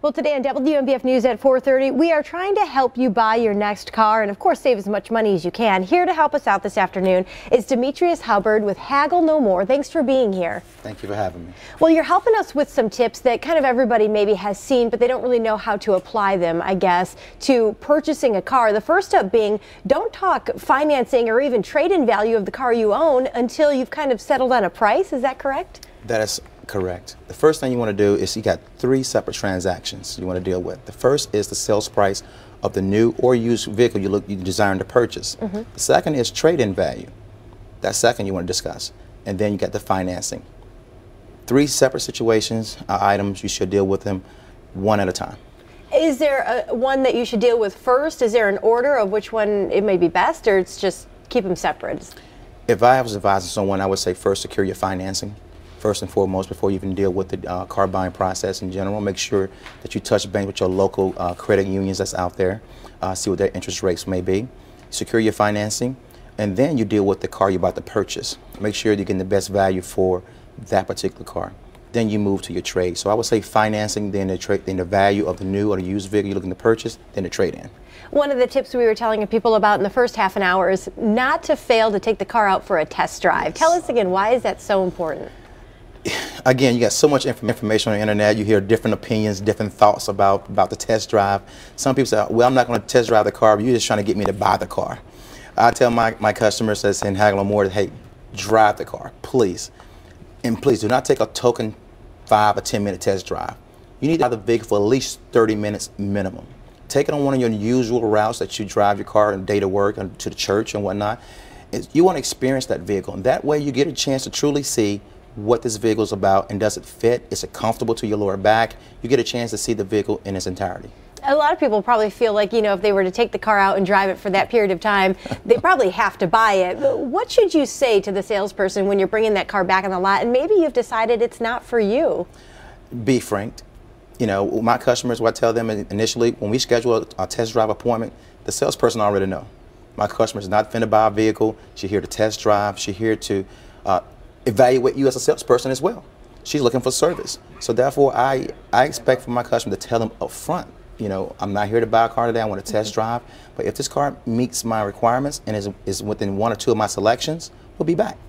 Well, today on WMBF News at 4:30, we are trying to help you buy your next car and, of course, save as much money as you can. Here to help us out this afternoon is Demetrius Hubbard with Haggle No More. Thanks for being here. Thank you for having me. Well, you're helping us with some tips that kind of everybody maybe has seen, but they don't really know how to apply them, I guess, to purchasing a car. The first step being, don't talk financing or even trade-in value of the car you own until you've kind of settled on a price. Is that correct? That is correct. The first thing you want to do is you got three separate transactions you want to deal with. The first is the sales price of the new or used vehicle you desire to purchase. The second is trade-in value. That second you want to discuss. And then you got the financing. Three separate situations, items, you should deal with them one at a time. Is there one that you should deal with first? Is there an order of which one it may be best, or it's just keep them separate? If I was advising someone, I would say first secure your financing. First and foremost, before you even deal with the car buying process in general, make sure that you touch base with your local credit unions that's out there, see what their interest rates may be. Secure your financing, and then you deal with the car you're about to purchase. Make sure you're getting the best value for that particular car. Then you move to your trade. So I would say financing, then the value of the new or the used vehicle you're looking to purchase, then the trade-in. One of the tips we were telling people about in the first half an hour is not to fail to take the car out for a test drive. Yes. Tell us again, why is that so important? Again, you got so much information on the internet. You hear different opinions, different thoughts about the test drive. Some people say, well, I'm not going to test drive the car, but you're just trying to get me to buy the car. I tell my customers that's in Haggle No More, hey, drive the car, please. And please do not take a token 5 or 10-minute test drive. You need to have the vehicle for at least 30 minutes minimum. Take it on one of your usual routes that you drive your car and day to work and to the church and whatnot. You want to experience that vehicle, and that way you get a chance to truly see what this vehicle is about, and does it fit? Is it comfortable to your lower back? You get a chance to see the vehicle in its entirety. A lot of people probably feel like, you know, if they were to take the car out and drive it for that period of time, they probably have to buy it. But what should you say to the salesperson when you're bringing that car back on the lot and maybe you've decided it's not for you? Be frank. You know, my customers, what I tell them initially, when we schedule a test drive appointment, the salesperson already know. My customer is not finna buy a vehicle. She's here to test drive. She's here to evaluate you as a salesperson as well. She's looking for service. So therefore, I expect for my customer to tell them up front, you know, I'm not here to buy a car today, I want to test drive, but if this car meets my requirements and is within one or two of my selections, we'll be back.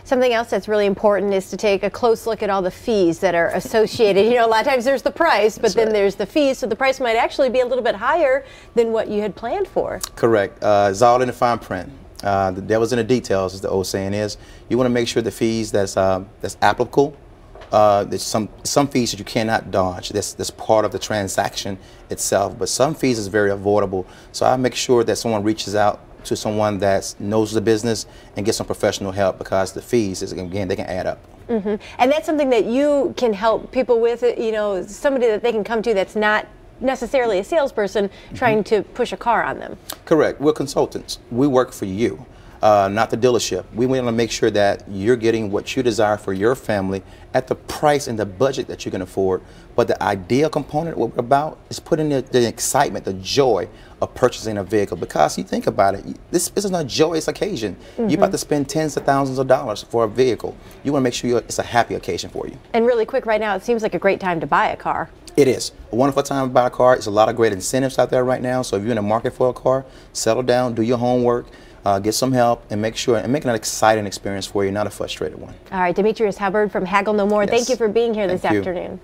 Something else that's really important is to take a close look at all the fees that are associated. You know, a lot of times there's the price, but then there's the fees, so the price might actually be a little bit higher than what you had planned for. Correct. It's all in the fine print. The devil's in the details, as the old saying is. You want to make sure the fees that's applicable. There's some fees that you cannot dodge. That's part of the transaction itself. But some fees is very avoidable. So I make sure that someone reaches out to someone that knows the business and gets some professional help, because the fees, again, they can add up. And that's something that you can help people with. You know, somebody that they can come to that's not necessarily a salesperson trying to push a car on them. Correct. We're consultants. We work for you, not the dealership. We want to make sure that you're getting what you desire for your family at the price and the budget that you can afford. But the ideal component, what we're about, is putting the excitement, the joy of purchasing a vehicle. Because you think about it, this isn't a joyous occasion. You're about to spend tens of thousands of dollars for a vehicle. You want to make sure it's a happy occasion for you. And really quick, right now, it seems like a great time to buy a car. It is a wonderful time to buy a car. There's a lot of great incentives out there right now. So if you're in the market for a car, settle down, do your homework, get some help, and make it an exciting experience for you, not a frustrated one. All right, Demetrius Hubbard from Haggle No More. Yes. Thank you for being here this Thank you. afternoon.